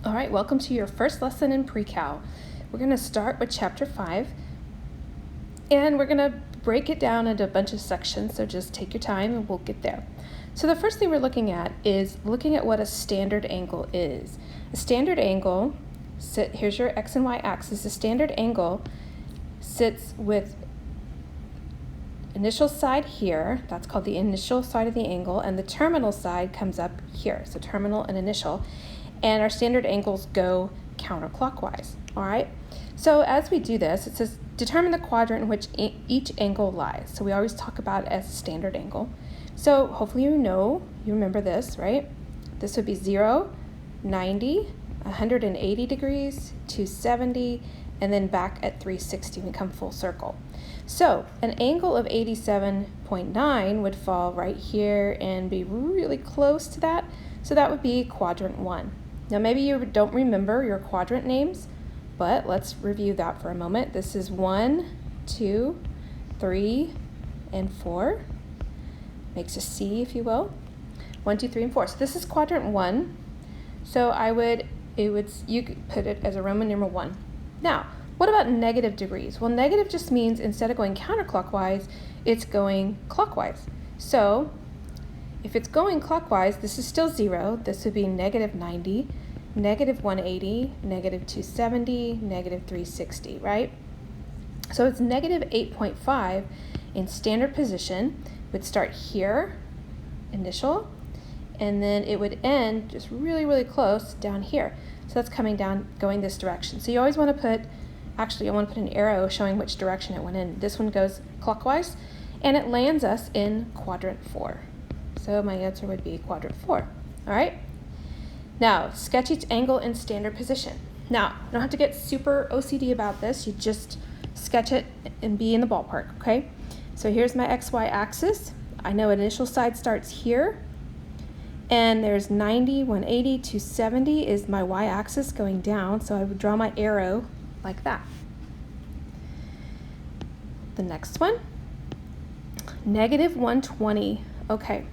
All right, welcome to your first lesson in pre-cal. We're going to start with chapter 5, and we're going to break it down into a bunch of sections, so just take your time and we'll get there. So the first thing we're looking at is looking at what a standard angle is. A standard angle, here's your x and y axis. A standard angle sits with initial side here, that's called the initial side of the angle, and the terminal side comes up here, so terminal and initial. And our standard angles go counterclockwise, all right? So as we do this, it says determine the quadrant in which each angle lies. So we always talk about it as a standard angle. So hopefully you remember this, right? This would be 0, 90, 180 degrees, 270, and then back at 360, we come full circle. So an angle of 87.9 would fall right here and be really close to that. So that would be quadrant 1. Now maybe you don't remember your quadrant names, but let's review that for a moment. This is 1, 2, 3, and 4. Makes a C, if you will. 1, 2, 3, and 4. So this is quadrant 1. So you could put it as a Roman numeral 1. Now, what about negative degrees? Well, negative just means instead of going counterclockwise, it's going clockwise. So if it's going clockwise, this is still 0. This would be negative 90, negative 180, negative 270, negative 360, right? So it's negative 8.5 in standard position. It would start here, initial, and then it would end just really, really close down here. So that's coming down, going this direction. So you always want to put, I want to put an arrow showing which direction it went in. This one goes clockwise, and it lands us in quadrant 4. So my answer would be quadrant 4, all right? Now, sketch each angle in standard position. Now, you don't have to get super OCD about this. You just sketch it and be in the ballpark, okay? So here's my XY axis. I know initial side starts here, and there's 90, 180, 270 is my Y axis going down, so I would draw my arrow like that. The next one, negative 120, okay.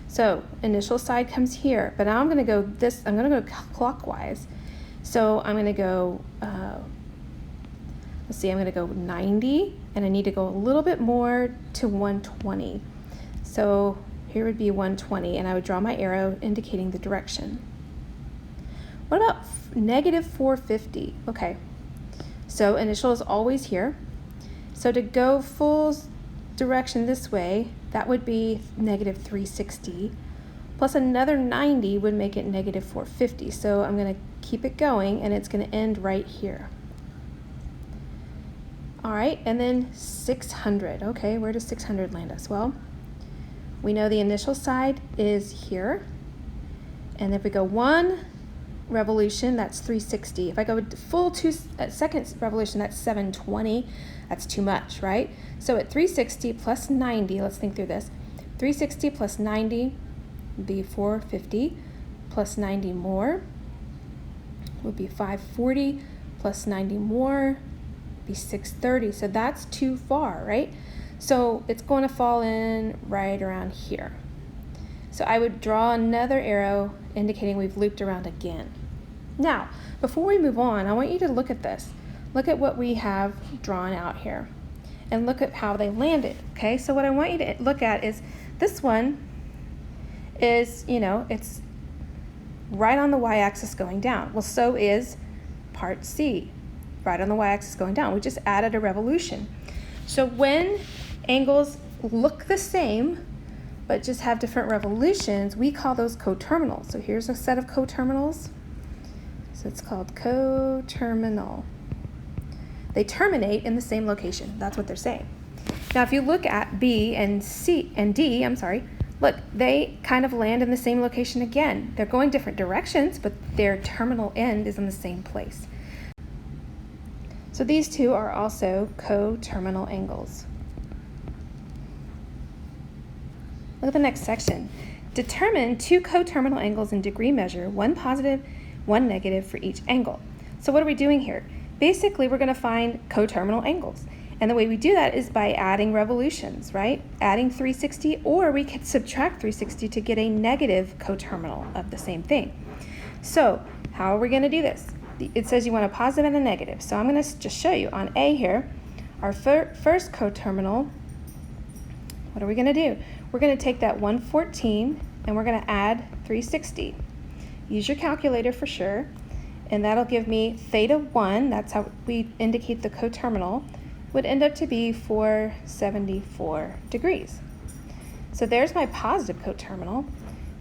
So initial side comes here, but now I'm going to go clockwise. So I'm going to go, I'm going to go 90, and I need to go a little bit more to 120. So here would be 120, and I would draw my arrow indicating the direction. What about negative 450? Okay, so initial is always here. So to go full direction this way, that would be negative 360, plus another 90 would make it negative 450. So I'm going to keep it going, and it's going to end right here. All right, and then 600. Okay, where does 600 land us? Well, we know the initial side is here, and if we go 1 revolution, that's 360. If I go full 2 second revolution, that's 720. That's too much, right? So at 360 plus 90, let's think through this. 360 plus 90 would be 450, plus 90 more would be 540, plus 90 more would be 630. So that's too far, right? So it's going to fall in right around here. So I would draw another arrow indicating we've looped around again. Now, before we move on, I want you to look at this. Look at what we have drawn out here and look at how they landed, okay? So what I want you to look at is this one is, it's right on the y-axis going down. Well, so is part C, right on the y-axis going down. We just added a revolution. So when angles look the same, but just have different revolutions, we call those coterminals. So here's a set of coterminals. So it's called coterminal. They terminate in the same location. That's what they're saying. Now, if you look at B and D, look, they kind of land in the same location again. They're going different directions, but their terminal end is in the same place. So these two are also coterminal angles. Look at the next section. Determine 2 coterminal angles in degree measure, 1 positive, 1 negative for each angle. So what are we doing here? Basically, we're going to find coterminal angles. And the way we do that is by adding revolutions, right? Adding 360, or we could subtract 360 to get a negative coterminal of the same thing. So how are we going to do this? It says you want a positive and a negative. So I'm going to just show you on A here, our first coterminal. What are we going to do? We're going to take that 114 and we're going to add 360. Use your calculator for sure. And that'll give me theta 1, that's how we indicate the coterminal, would end up to be 474 degrees. So there's my positive coterminal.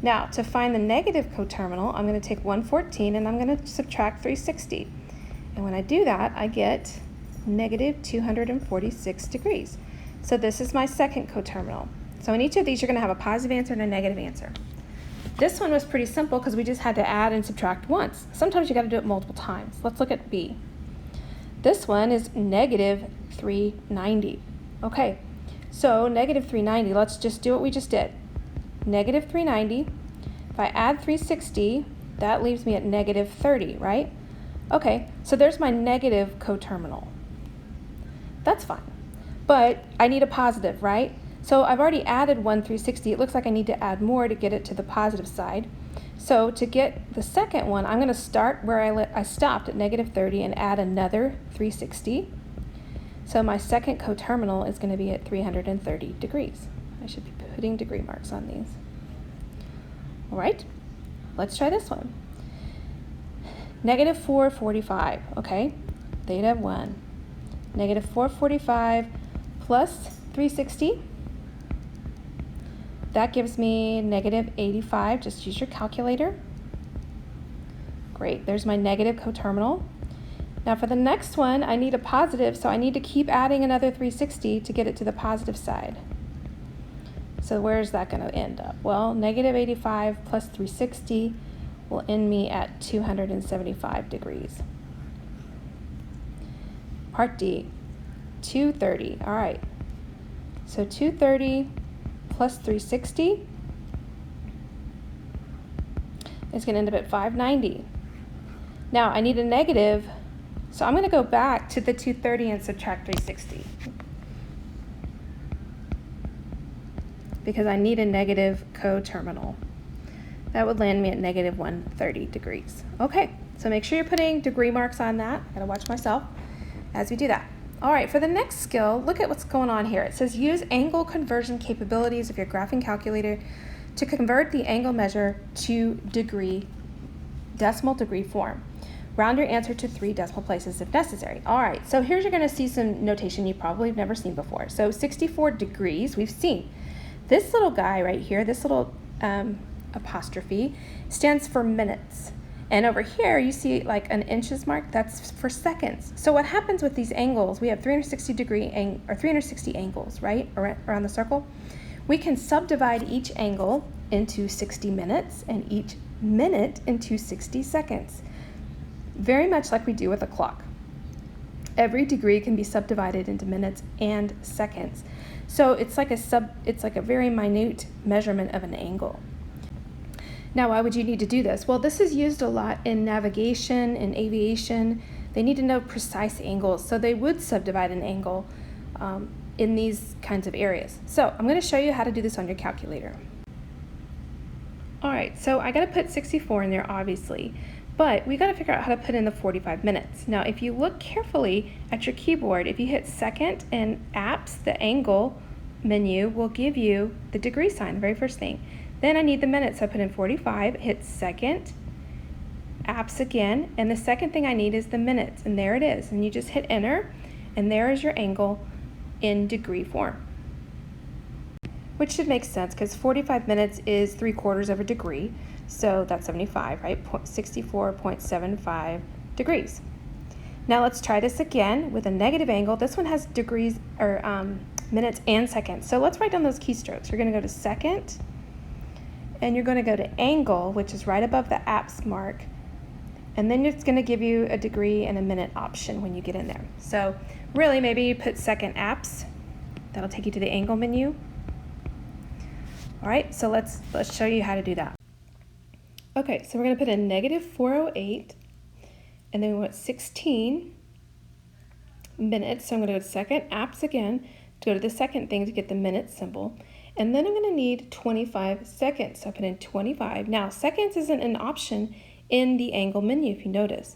Now, to find the negative coterminal, I'm going to take 114 and I'm going to subtract 360. And when I do that, I get negative 246 degrees. So this is my second coterminal. So in each of these, you're going to have a positive answer and a negative answer. This one was pretty simple because we just had to add and subtract once. Sometimes you got to do it multiple times. Let's look at B. This one is negative 390. Okay, so negative 390, let's just do what we just did. Negative 390, if I add 360, that leaves me at negative 30, right? Okay, so there's my negative coterminal. That's fine, but I need a positive, right? So I've already added 360. It looks like I need to add more to get it to the positive side. So to get the second one, I'm going to start where I stopped at negative 30 and add another 360. So my second coterminal is going to be at 330 degrees. I should be putting degree marks on these. All right, let's try this one. Negative 445, okay, theta 1. Negative 445 plus 360. That gives me negative 85. Just use your calculator. Great, there's my negative coterminal. Now for the next one, I need a positive, so I need to keep adding another 360 to get it to the positive side. So where's that going to end up? Well, negative 85 plus 360 will end me at 275 degrees. Part D, 230. All right, so 230 plus 360 is going to end up at 590. Now I need a negative, so I'm going to go back to the 230 and subtract 360 because I need a negative coterminal. That would land me at negative 130 degrees. Okay, so make sure you're putting degree marks on that. I gotta watch myself as we do that. All right, for the next skill, look at what's going on here. It says use angle conversion capabilities of your graphing calculator to convert the angle measure to decimal degree form. Round your answer to 3 decimal places if necessary. All right, so here's you're gonna see some notation you probably have never seen before. So 64 degrees, we've seen. This little guy right here, this little apostrophe, stands for minutes. And over here, you see like an inches mark, that's for seconds. So what happens with these angles, we have 360 angles, right, around the circle. We can subdivide each angle into 60 minutes and each minute into 60 seconds. Very much like we do with a clock. Every degree can be subdivided into minutes and seconds. So it's like a very minute measurement of an angle. Now, why would you need to do this? Well, this is used a lot in navigation, in aviation. They need to know precise angles, so they would subdivide an angle in these kinds of areas. So I'm going to show you how to do this on your calculator. All right, so I got to put 64 in there, obviously, but we got to figure out how to put in the 45 minutes. Now, if you look carefully at your keyboard, if you hit second and apps, the angle menu will give you the degree sign, the very first thing. Then I need the minutes, so I put in 45, hit second, apps again, and the second thing I need is the minutes, and there it is. And you just hit enter, and there is your angle in degree form. Which should make sense, because 45 minutes is 3/4 of a degree, so that's 75, right? 64.75 degrees. Now let's try this again with a negative angle. This one has degrees, or minutes and seconds. So let's write down those keystrokes. You're going to go to second, and you're going to go to angle, which is right above the apps mark, and then it's going to give you a degree and a minute option when you get in there. So really, maybe you put second apps. That'll take you to the angle menu. All right, so let's show you how to do that. Okay, so we're going to put in negative 408, and then we want 16 minutes. So I'm going to go to second apps again to go to the second thing to get the minute symbol. And then I'm going to need 25 seconds. So I put in 25. Now, seconds isn't an option in the angle menu, if you notice.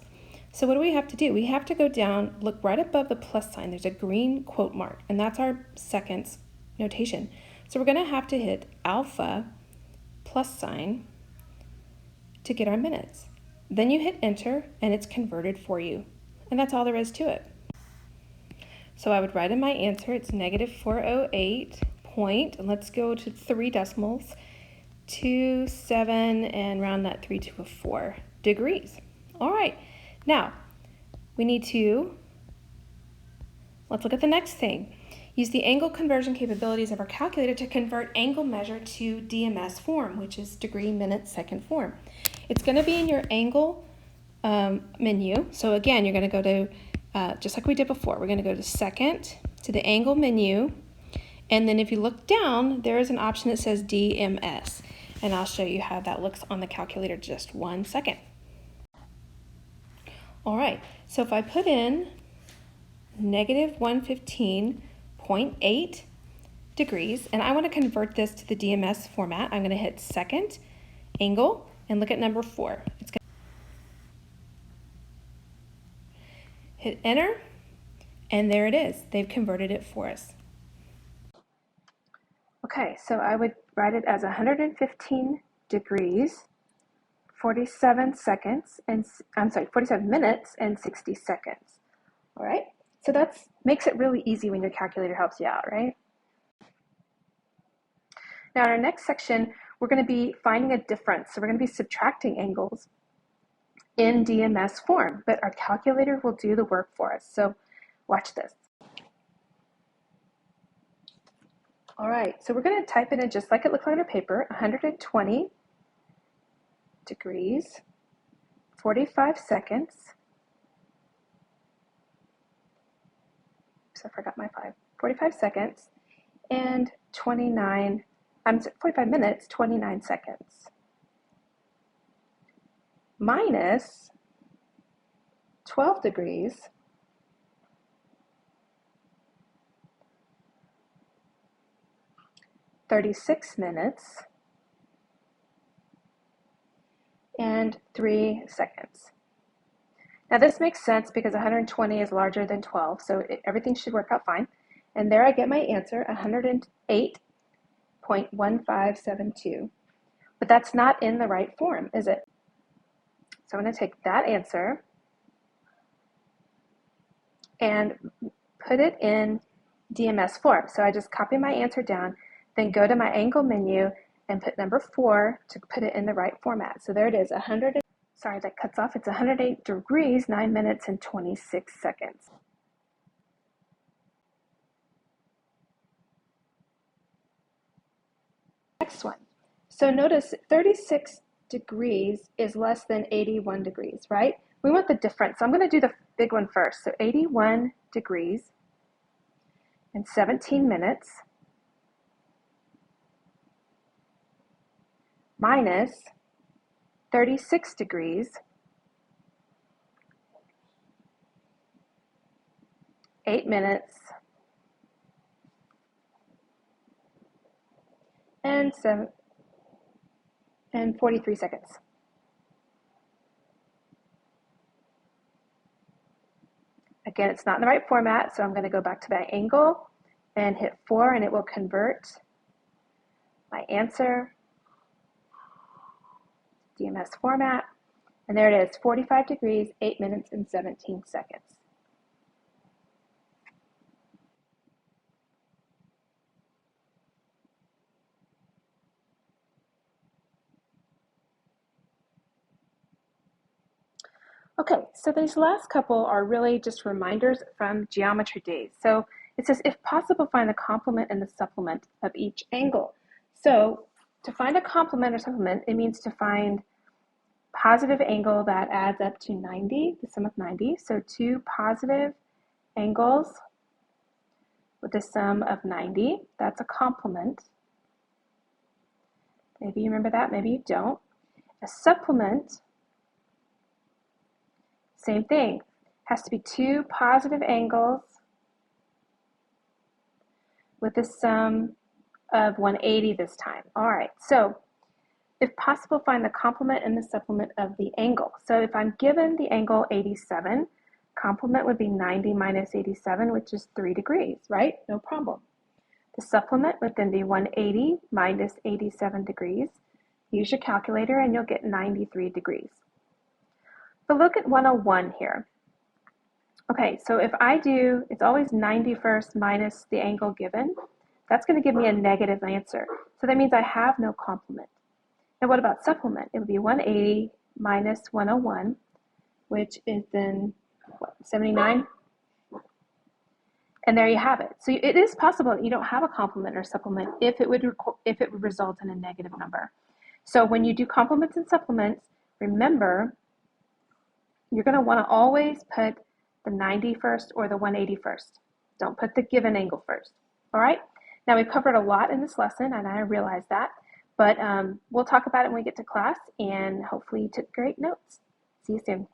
So what do we have to do? We have to go down, look right above the plus sign. There's a green quote mark, and that's our seconds notation. So we're going to have to hit alpha plus sign to get our minutes. Then you hit enter, and it's converted for you. And that's all there is to it. So I would write in my answer, it's negative 408 point, and let's go to 3 decimals, 2, 7, and round that 3 to a 4 degrees. All right, now we need to, let's look at the next thing. Use the angle conversion capabilities of our calculator to convert angle measure to DMS form, which is degree, minute, second form. It's going to be in your angle menu. So again, you're going to go to, just like we did before, we're going to go to second, to the angle menu, and then if you look down, there is an option that says DMS, and I'll show you how that looks on the calculator just 1 second. All right, so if I put in negative 115.8 degrees, and I want to convert this to the DMS format, I'm going to hit second, angle, and look at number 4. It's going to hit enter, and there it is. They've converted it for us. Okay, so I would write it as 115 degrees, 47 seconds, and 47 minutes and 60 seconds. All right, so that makes it really easy when your calculator helps you out, right? Now in our next section, we're going to be finding a difference. So we're going to be subtracting angles in DMS form, but our calculator will do the work for us. So watch this. All right, so we're going to type it in just like it looks on our paper, 120 degrees, 45 seconds. Oops, I forgot my 5. 45 seconds and 45 minutes, 29 seconds. Minus 12 degrees, 36 minutes, and 3 seconds. Now this makes sense because 120 is larger than 12, so everything should work out fine. And there I get my answer, 108.1572. But that's not in the right form, is it? So I'm going to take that answer and put it in DMS form. So I just copy my answer down, then go to my angle menu and put number 4 to put it in the right format. So there it is, that cuts off. It's 108 degrees, 9 minutes and 26 seconds. Next one. So notice 36 degrees is less than 81 degrees, right? We want the difference. So I'm going to do the big one first. So 81 degrees and 17 minutes minus 36 degrees, 8 minutes, and 43 seconds. Again, it's not in the right format, so I'm going to go back to my angle and hit 4, and it will convert my answer DMS format, and there it is, 45 degrees, 8 minutes, and 17 seconds. Okay, so these last couple are really just reminders from geometry days. So it says, if possible, find the complement and the supplement of each angle. So to find a complement or supplement, it means to find positive angle that adds up to 90, the sum of 90. So 2 positive angles with the sum of 90, that's a complement. Maybe you remember that, maybe you don't. A supplement, same thing, has to be 2 positive angles with the sum of 180 this time. All right, so If possible, find the complement and the supplement of the angle. So if I'm given the angle 87, complement would be 90 minus 87, which is 3 degrees, right? No problem. The supplement would then be 180 minus 87 degrees. Use your calculator and you'll get 93 degrees. But look at 101 here. Okay, so if I do, it's always 90 first minus the angle given. That's going to give me a negative answer. So that means I have no complement. Now what about supplement? It would be 180 minus 101, which is then what, 79? And there you have it. So it is possible that you don't have a complement or supplement if it would result in a negative number. So when you do complements and supplements, remember you're going to want to always put the 90 first or the 180 first. Don't put the given angle first. All right? Now we've covered a lot in this lesson, and I realize that, but we'll talk about it when we get to class, and hopefully you took great notes. See you soon.